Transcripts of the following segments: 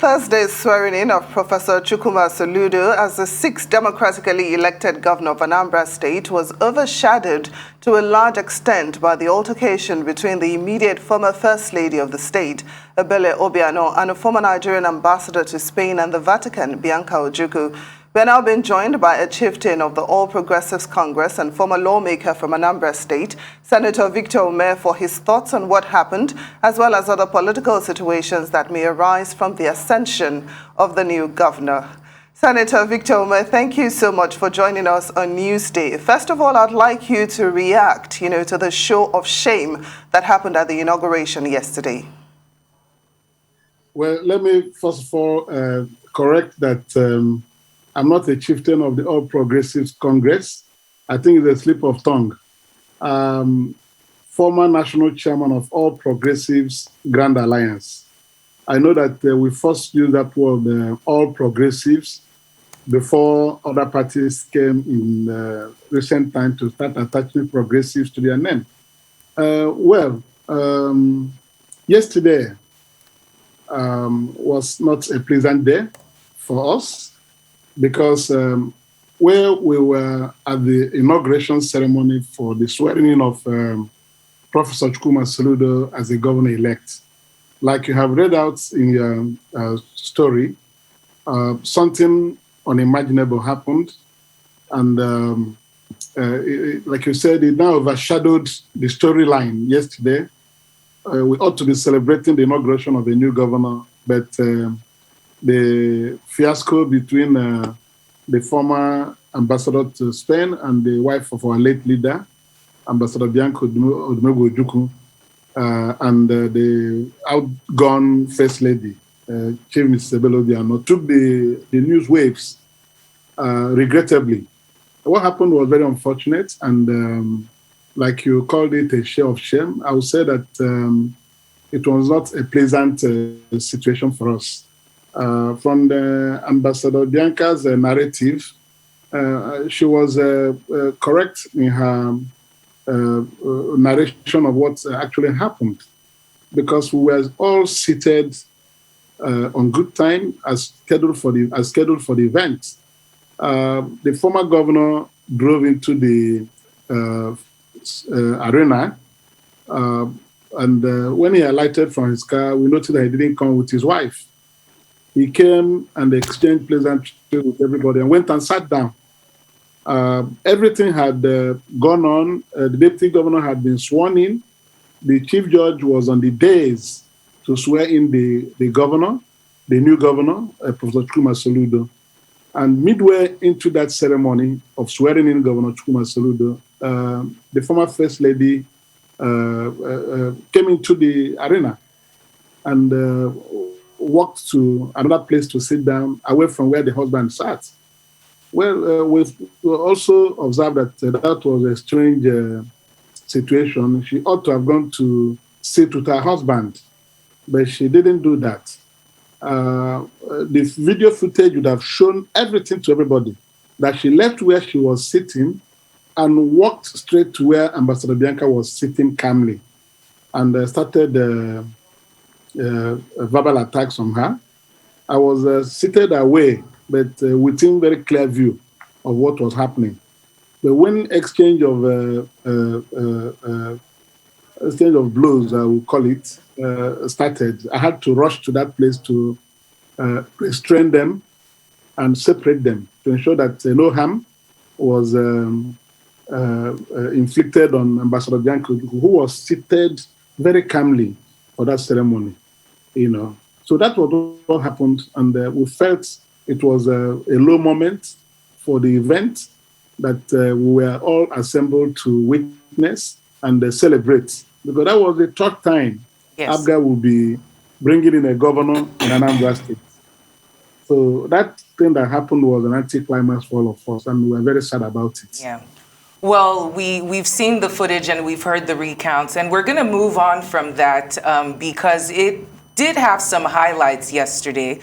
Thursday's swearing-in of Professor Ojukwu Soludo as the sixth democratically elected governor of Anambra State was overshadowed to a large extent by the altercation between the immediate former First Lady of the state, Obiano, and a former Nigerian ambassador to Spain and the Vatican, Bianca Ojukwu. We are now being joined by a chieftain of the All Progressives Congress and former lawmaker from Anambra State, Senator Victor Umeh, for his thoughts on what happened, as well as other political situations that may arise from the ascension of the new governor. Senator Victor Umeh, thank you so much for joining us on Newsday. First of all, I'd like you to react, to the show of shame that happened at the inauguration yesterday. Well, let me first of all correct that I'm not a chieftain of the All Progressives Congress. I think it's a slip of tongue. Former national chairman of All Progressives Grand Alliance. I know that we first used that word, All Progressives, before other parties came in recent time to start attaching progressives to their name. Yesterday was not a pleasant day for us, because where we were at the inauguration ceremony for the swearing-in of Professor Ojukwu Soludo as the governor-elect, like you have read out in your story, something unimaginable happened, and like you said, it now overshadowed the storyline yesterday. We ought to be celebrating the inauguration of the new governor, but the fiasco between the former ambassador to Spain and the wife of our late leader, Ambassador Bianca Ojukwu, and the outgone First Lady, Chief Mrs. Obiano, took the news waves, regrettably. What happened was very unfortunate, and like you called it, a share of shame. I would say that it was not a pleasant situation for us. From the Ambassador Bianca's narrative, she was correct in her narration of what actually happened, because we were all seated on good time as scheduled for the event. The former governor drove into the arena, and when he alighted from his car, we noticed that he didn't come with his wife. He came and exchanged pleasantries with everybody and went and sat down. Everything had gone on. The deputy governor had been sworn in. The chief judge was on the days to swear in the governor, the new governor, Professor Ojukwu Soludo. And midway into that ceremony of swearing in Governor Ojukwu Soludo, the former First Lady came into the arena and walked to another place to sit down away from where the husband sat. Well, we also observed that that was a strange situation. She ought to have gone to sit with her husband, but she didn't do that. The video footage would have shown everything to everybody, that she left where she was sitting and walked straight to where Ambassador Bianca was sitting calmly, and started verbal attacks on her. I was seated away, but within very clear view of what was happening. But when exchange of blows, I will call it, started, I had to rush to that place to restrain them and separate them to ensure that no harm was inflicted on Ambassador Bianca, who was seated very calmly for that ceremony. So that was what happened, and we felt it was a low moment for the event that we were all assembled to witness and celebrate, because that was the third time ABGA will be bringing in a governor in Anambra State. So that thing that happened was an anticlimax for all of us, and we were very sad about it. Yeah. Well, we've seen the footage and we've heard the recounts, and we're going to move on from that because it did have some highlights yesterday.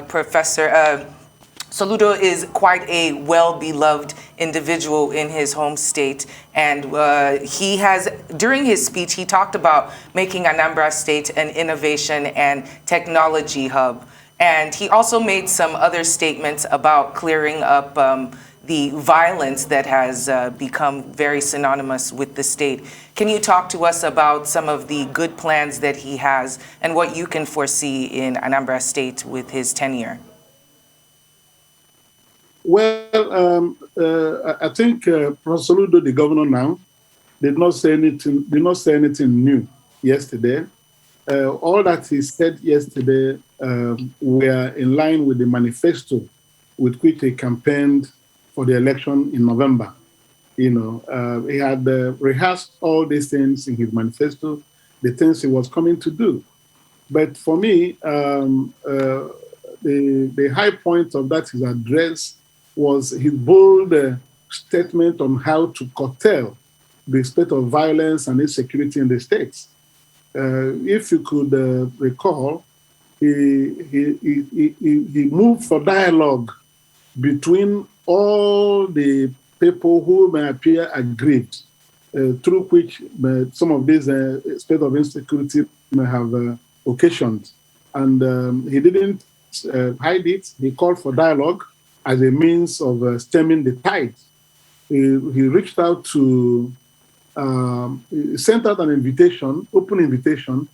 Professor Soludo is quite a well-beloved individual in his home state, and he has, during his speech, he talked about making Anambra State an innovation and technology hub. And he also made some other statements about clearing up the violence that has become very synonymous with the state. Can you talk to us about some of the good plans that he has and what you can foresee in Anambra State with his tenure? Well, I think Professor Soludo, the governor now, did not say anything new yesterday. All that he said yesterday were in line with the manifesto with which he campaigned for the election in November. You know, he had rehearsed all these things in his manifesto, the things he was coming to do. But for me, the high point of that his address was his bold statement on how to curtail the state of violence and insecurity in the states. If you could recall, he moved for dialogue between all the people who may appear aggrieved, through which some of these state of insecurity may have occasioned. And he didn't hide it. He called for dialogue as a means of stemming the tide. He reached out to, he sent out an invitation, open invitation,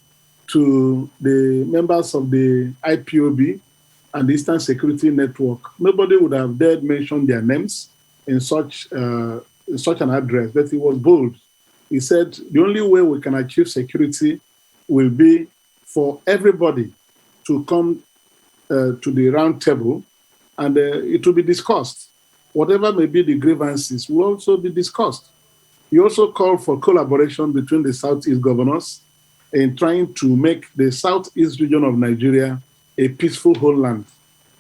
to the members of the IPOB and the Eastern Security Network. Nobody would have dared mention their names in such an address, but he was bold. He said, the only way we can achieve security will be for everybody to come to the round table, and it will be discussed. Whatever may be the grievances will also be discussed. He also called for collaboration between the Southeast governors in trying to make the Southeast region of Nigeria a peaceful homeland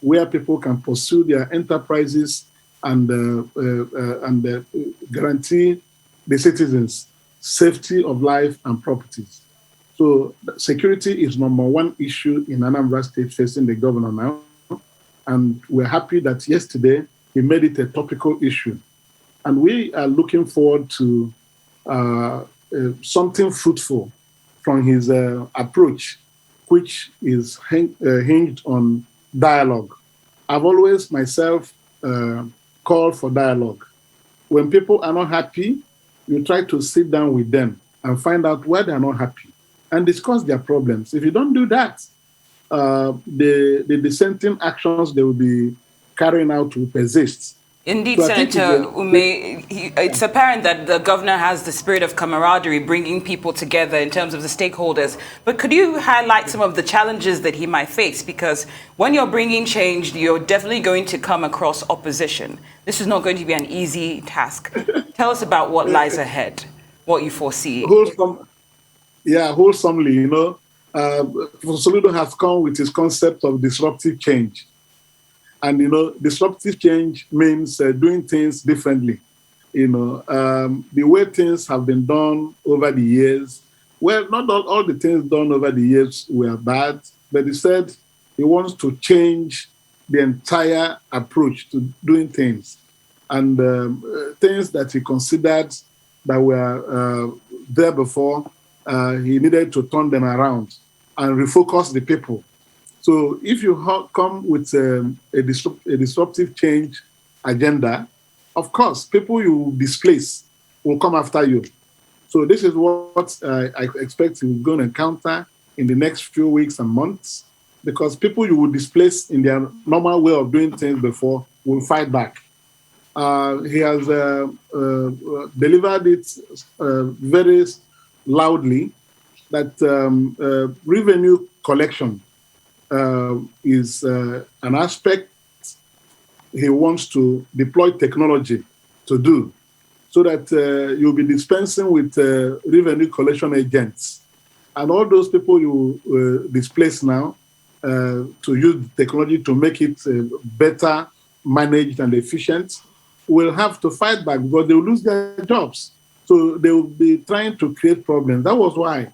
where people can pursue their enterprises and guarantee the citizens safety of life and properties. So security is number one issue in Anambra State facing the governor now. And we're happy that yesterday he made it a topical issue. And we are looking forward to something fruitful from his approach, which is hinged on dialogue. I've always myself called for dialogue. When people are not happy, you try to sit down with them and find out why they're not happy and discuss their problems. If you don't do that, the dissenting actions they will be carrying out will persist. Indeed, so Senator Umeh, it's apparent that the governor has the spirit of camaraderie, bringing people together in terms of the stakeholders. But could you highlight some of the challenges that he might face? Because when you're bringing change, you're definitely going to come across opposition. This is not going to be an easy task. Tell us about what lies ahead, what you foresee. Wholesomely, you know, Professor Soludo has come with his concept of disruptive change. And, you know, disruptive change means doing things differently. You know, the way things have been done over the years, well, not all the things done over the years were bad, but he said he wants to change the entire approach to doing things. And things that he considered that were there before, he needed to turn them around and refocus the people. So if you come with a disruptive change agenda, of course, people you displace will come after you. So this is what I expect we're going to encounter in the next few weeks and months, because people you will displace in their normal way of doing things before will fight back. He has delivered it very loudly that revenue collection is an aspect he wants to deploy technology to do, so that you'll be dispensing with revenue collection agents. And all those people you displace now to use technology to make it better managed and efficient will have to fight back because they will lose their jobs. So they will be trying to create problems. That was why,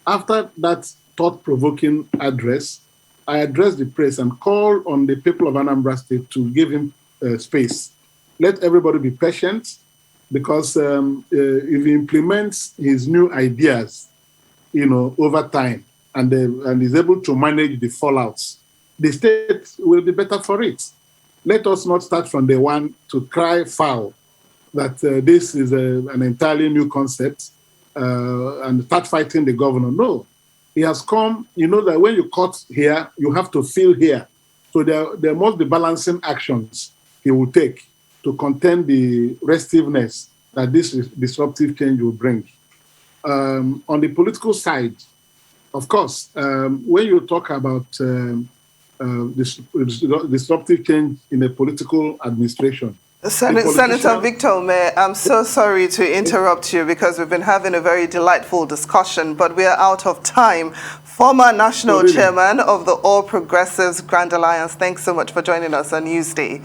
after that thought-provoking address, I addressed the press and called on the people of Anambra State to give him space. Let everybody be patient, because if he implements his new ideas, over time, and is able to manage the fallouts, the state will be better for it. Let us not start from day one to cry foul that this is an entirely new concept and start fighting the governor. No, he has come, that when you cut here, you have to fill here. So there must be balancing actions he will take to contain the restiveness that this disruptive change will bring. On the political side, of course, when you talk about this disruptive change in the political administration, Senator Victor Umeh, I'm so sorry to interrupt you, because we've been having a very delightful discussion, but we are out of time. Former National Chairman of the All Progressives Grand Alliance, thanks so much for joining us on Newsday.